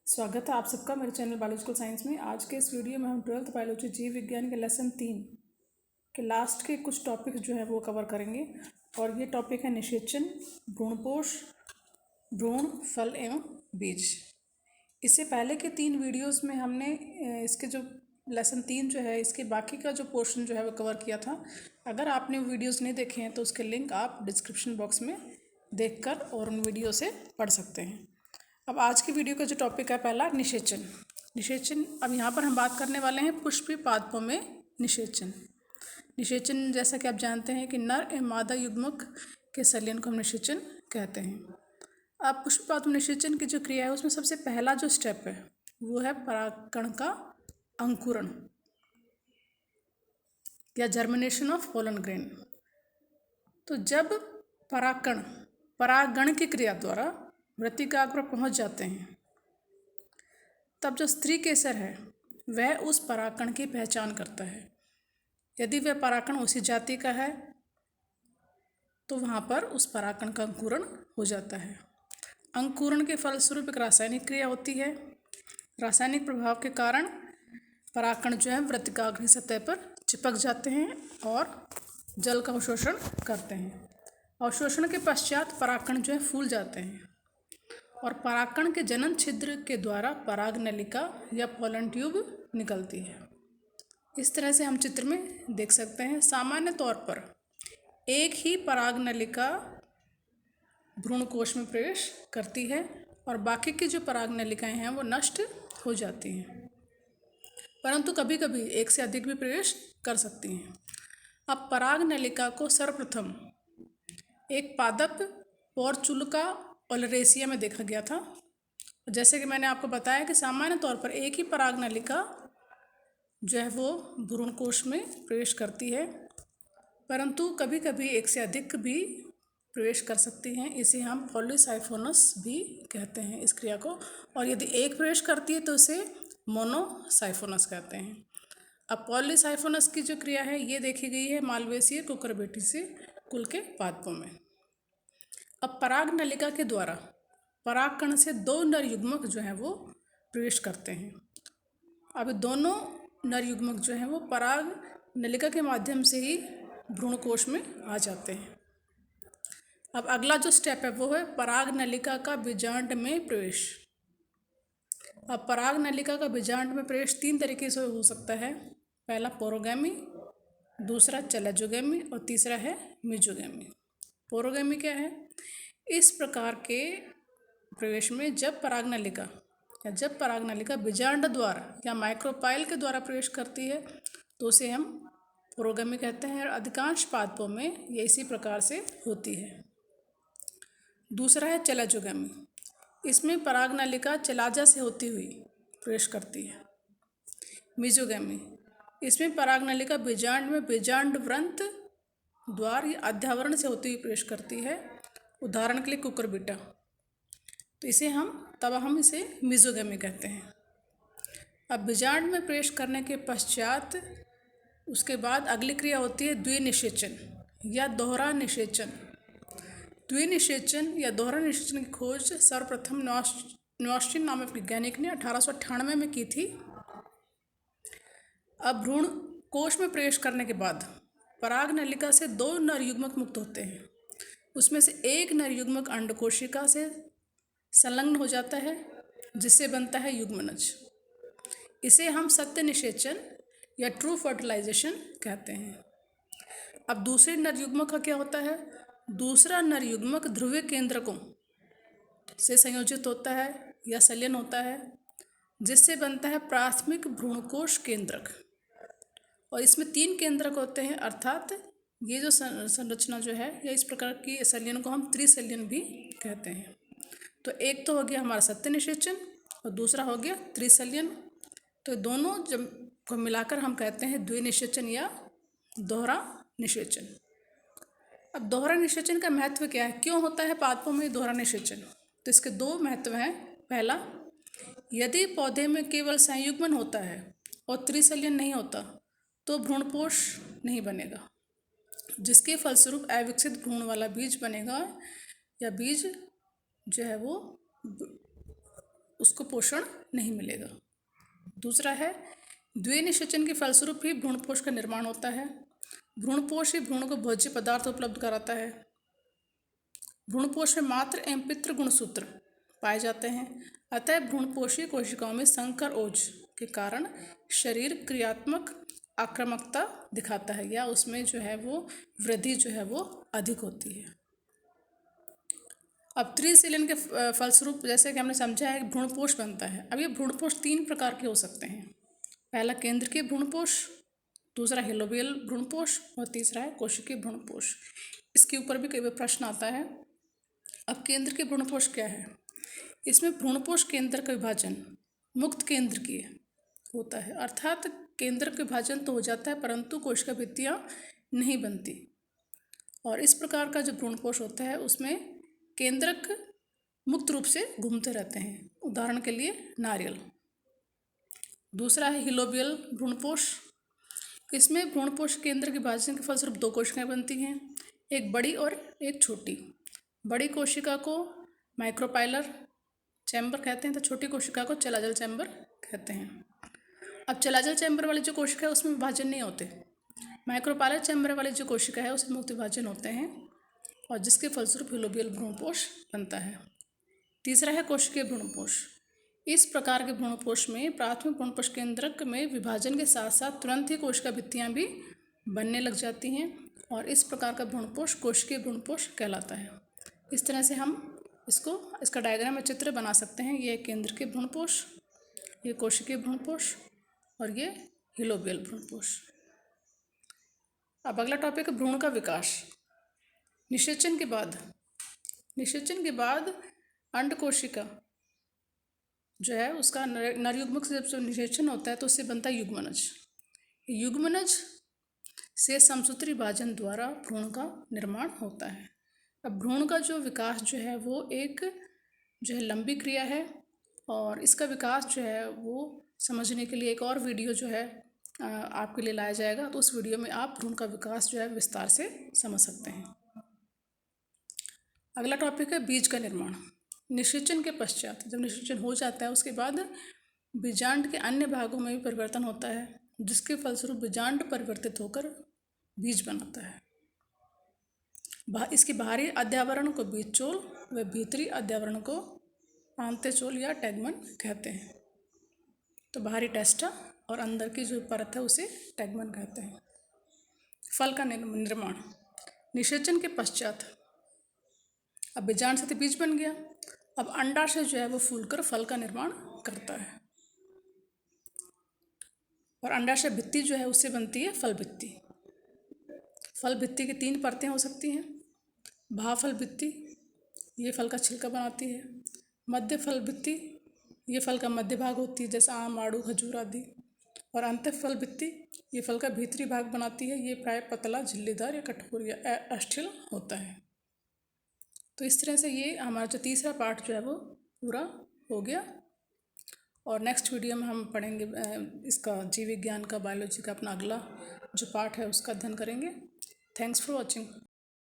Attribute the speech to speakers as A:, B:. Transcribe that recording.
A: स्वागत है आप सबका मेरे चैनल बायोलॉजिकल साइंस में। आज के इस वीडियो में हम 12th बायोलॉजी जीव विज्ञान के लेसन 3 के लास्ट के कुछ टॉपिक जो है वो कवर करेंगे। और ये टॉपिक है निषेचन, भ्रूणपोष, भ्रूण, फल एवं बीज। इससे पहले के 3 वीडियोस में हमने इसके जो लेसन 3 जो है इसके बाकी का जो पोर्शन जो है वो कवर किया था। अगर आपने वो वीडियोस नहीं देखे हैं तो उसके लिंक आप डिस्क्रिप्शन बॉक्स में देखकर और उन वीडियो से पढ़ सकते हैं। अब आज की वीडियो का जो टॉपिक है पहला निषेचन। निषेचन अब यहाँ पर हम बात करने वाले हैं पुष्पीय पादपों में निषेचन। निषेचन जैसा कि आप जानते हैं कि नर एवं मादा युग्मक के संलयन को हम निषेचन कहते हैं। अब पुष्पीय पादपों में निषेचन की जो क्रिया है उसमें सबसे पहला जो स्टेप है वो है परागकण का अंकुरण या जर्मिनेशन ऑफ पोलन ग्रेन। तो जब परागण की क्रिया द्वारा मृतिकाग्र पर पहुंच जाते हैं तब जो स्त्री केसर है वह उस परागकण की पहचान करता है। यदि वह परागकण उसी जाति का है तो वहाँ पर उस परागकण का अंकुरण हो जाता है। अंकुरण के फलस्वरूप एक रासायनिक क्रिया होती है। रासायनिक प्रभाव के कारण परागकण जो है मृतिकाग्र की सतह पर चिपक जाते हैं और जल का अवशोषण करते हैं। अवशोषण के पश्चात परागकण जो है फूल जाते हैं और परागकण के जनन छिद्र के द्वारा पराग नलिका या पोलन ट्यूब निकलती है। इस तरह से हम चित्र में देख सकते हैं। सामान्य तौर पर एक ही पराग नलिका भ्रूणकोश में प्रवेश करती है और बाकी की जो पराग नलिकाएं हैं वो नष्ट हो जाती हैं, परंतु कभी कभी एक से अधिक भी प्रवेश कर सकती हैं। अब पराग नलिका को सर्वप्रथम एक पादप पोर्चुलिका ओलेरेसिया में देखा गया था। जैसे कि मैंने आपको बताया कि सामान्य तौर पर एक ही पराग नलिका जो है वो भ्रूणकोश में प्रवेश करती है, परंतु कभी कभी एक से अधिक भी प्रवेश कर सकती हैं। इसे हम पॉलीसाइफोनस भी कहते हैं इस क्रिया को। और यदि एक प्रवेश करती है तो इसे मोनोसाइफोनस कहते हैं। अब पॉलीसाइफोनस की जो क्रिया है ये देखी गई है मालवेसी कुकुरबिटेसी कुल के पादपों में। अब पराग नलिका के द्वारा परागकण से 2 नर युग्मक जो हैं वो प्रवेश करते हैं। अब दोनों नर युग्मक जो हैं वो पराग नलिका के माध्यम से ही भ्रूणकोश में आ जाते हैं। अब अगला जो स्टेप है वो है पराग नलिका का बीजांड में प्रवेश। अब पराग नलिका का बीजांड में प्रवेश 3 तरीके से हो सकता है। पहला पोरोगैमी, दूसरा चैलेजोगैमी और तीसरा है मीजोगैमी। पोरोगैमी क्या है? इस प्रकार के प्रवेश में जब पराग नलिका बीजांड द्वारा या माइक्रोपाइल के द्वारा प्रवेश करती है तो उसे हम पोरोगैमी कहते हैं। और अधिकांश पादपों में ये इसी प्रकार से होती है। दूसरा है चैलेजोगैमी। इसमें पराग नलिका चलाजा से होती हुई प्रवेश करती है। मीजोगैमी, इसमें पराग नलिका बीजांड में बीजांड व्रंत द्वार या अध्यावरण से होती हुई प्रवेश करती है। उदाहरण के लिए कुकुरबिटा, तो हम इसे मीजोगैमी कहते हैं। अब बीजांड में प्रवेश करने के पश्चात उसके बाद अगली क्रिया होती है द्विनिषेचन या दोहरा निषेचन। द्विनिषेचन या दोहरा निषेचन की खोज सर्वप्रथम नॉस्टिन नामक वैज्ञानिक ने 1898 में की थी। अब भ्रूण कोश में प्रवेश करने के बाद पराग नलिका से 2 नर युग्मक मुक्त होते हैं। उसमें से एक नर युग्मक अंडकोशिका से संलग्न हो जाता है जिससे बनता है युग्मनज। इसे हम सत्य निषेचन या ट्रू फर्टिलाइजेशन कहते हैं। अब दूसरे नर युग्मक का क्या होता है? दूसरा नर युग्मक ध्रुवीय केंद्रकों से संयोजित होता है या संलयन होता है जिससे बनता है प्राथमिक भ्रूणकोश केंद्रक। और इसमें 3 केंद्रक होते हैं, अर्थात ये जो संरचना जो है या इस प्रकार की संलयन को हम त्रिसंलयन भी कहते हैं। तो एक तो हो गया हमारा सत्य निषेचन और दूसरा हो गया त्रिसंलयन। तो दोनों जब को मिलाकर हम कहते हैं द्विनिषेचन या दोहरा निषेचन। अब दोहरा निषेचन का महत्व क्या है? क्यों होता है पादपों में दोहरा निषेचन? तो इसके 2 महत्व हैं। पहला, यदि पौधे में केवल संयुग्मन होता है और त्रिसंलयन नहीं होता तो भ्रूणपोष नहीं बनेगा, जिसके फलस्वरूप अविकसित भ्रूण वाला बीज बनेगा या बीज जो है वो उसको पोषण नहीं मिलेगा। दूसरा है द्वितीय निषेचन के फलस्वरूप ही भ्रूणपोष का निर्माण होता है। भ्रूणपोष ही भ्रूण को भोज्य पदार्थ उपलब्ध कराता है। भ्रूणपोष में मात्र एवं पितृ गुणसूत्र पाए जाते हैं, अतः भ्रूणपोषी कोशिकाओं में संकर ओज के कारण शरीर क्रियात्मक आक्रामकता दिखाता है, या उसमें जो है वो वृद्धि जो है वो अधिक होती है। अब त्रिशीलन के फलस्वरूप जैसे कि हमने समझा है भ्रूणपोष बनता है। अब ये भ्रूणपोष 3 प्रकार के हो सकते हैं। पहला केंद्रकीय भ्रूणपोष, दूसरा हेलोबियल भ्रूणपोष और तीसरा है कोशिकीय भ्रूणपोष। इसके ऊपर भी कई बार प्रश्न आता है। अब केंद्रकीय भ्रूणपोष क्या है? इसमें भ्रूणपोष केंद्र का विभाजन मुक्त केंद्र की होता है, अर्थात केंद्र का विभाजन तो हो जाता है परंतु कोशिका भित्तियाँ नहीं बनती। और इस प्रकार का जो भ्रूणपोष होता है उसमें केंद्रक मुक्त रूप से घूमते रहते हैं, उदाहरण के लिए नारियल। दूसरा है हिलोबियल भ्रूणपोष। इसमें भ्रूणपोष केंद्र के विभाजन के फलस्वरूप 2 कोशिकाएं बनती हैं, एक बड़ी और एक छोटी। बड़ी कोशिका को माइक्रोपाइलर चैम्बर कहते हैं तो छोटी कोशिका को चलाजल चैम्बर कहते हैं। अब चलाजल चैम्बर वाली जो कोशिका है उसमें विभाजन नहीं होते। माइक्रोपाइलर चैम्बर वाली जो कोशिका है उसमें मुक्त विभाजन होते हैं और जिसके फलस्वरूप हिलोबियल भ्रूणपोष बनता है। तीसरा है कोशिकीय भ्रूणपोष। इस प्रकार के भ्रूणपोष में प्राथमिक भ्रूणपोष केंद्रक में विभाजन के साथ साथ तुरंत ही कोशिका भित्तियाँ भी बनने लग जाती हैं और इस प्रकार का भ्रूणपोष कोशिकीय भ्रूणपोष कहलाता है। इस तरह से हम इसका डायग्राम या चित्र बना सकते हैं। ये केंद्रकीय भ्रूणपोष, ये कोशिकीय भ्रूणपोष और ये हिलोबियल भ्रूणपोष। अब अगला टॉपिक है भ्रूण का विकास। निषेचन के बाद अंड कोशिका जो है उसका नरयुग्मक से जब निषेचन होता है तो उससे बनता है युग्मनज। युग्मनज से समसूत्री विभाजन द्वारा भ्रूण का निर्माण होता है। अब भ्रूण का जो विकास जो है वो एक जो है लंबी क्रिया है और इसका विकास जो है वो समझने के लिए एक और वीडियो जो है आपके लिए लाया जाएगा, तो उस वीडियो में आप भ्रूण का विकास जो है विस्तार से समझ सकते हैं। अगला टॉपिक है बीज का निर्माण। निषेचन के पश्चात जब निषेचन हो जाता है उसके बाद बीजांड के अन्य भागों में भी परिवर्तन होता है, जिसके फलस्वरूप बीजांड परिवर्तित होकर बीज बनाता है। इसके बाहरी अध्यावरण को बीजचोल व भीतरी अध्यावरण को आंतचोल या टैगमन कहते हैं। तो बाहरी टेस्टा और अंदर की जो परत है उसे टैगमन कहते हैं। फल का निर्माण। निषेचन के पश्चात अब बीजांड से तो बीज बन गया, अब अंडाशय जो है वो फूलकर फल का निर्माण करता है और अंडाशय भित्ति जो है उससे बनती है फल भित्ति। फल भित्ति की 3 परतें हो सकती हैं। भाफल भित्ति ये फल का छिलका बनाती है। मध्य फल भित्ति ये फल का मध्य भाग होती है जैसे आम, आड़ू, खजूर आदि। और अंतःफल भित्ति ये फल का भीतरी भाग बनाती है। ये प्राय पतला, झिल्लीदार या कठोर या अस्थिल होता है। तो इस तरह से ये हमारा जो तीसरा पार्ट जो है वो पूरा हो गया और नेक्स्ट वीडियो में हम पढ़ेंगे इसका जीव विज्ञान का, बायोलॉजी का अपना अगला जो पार्ट है उसका अध्ययन करेंगे। Thanks for watching.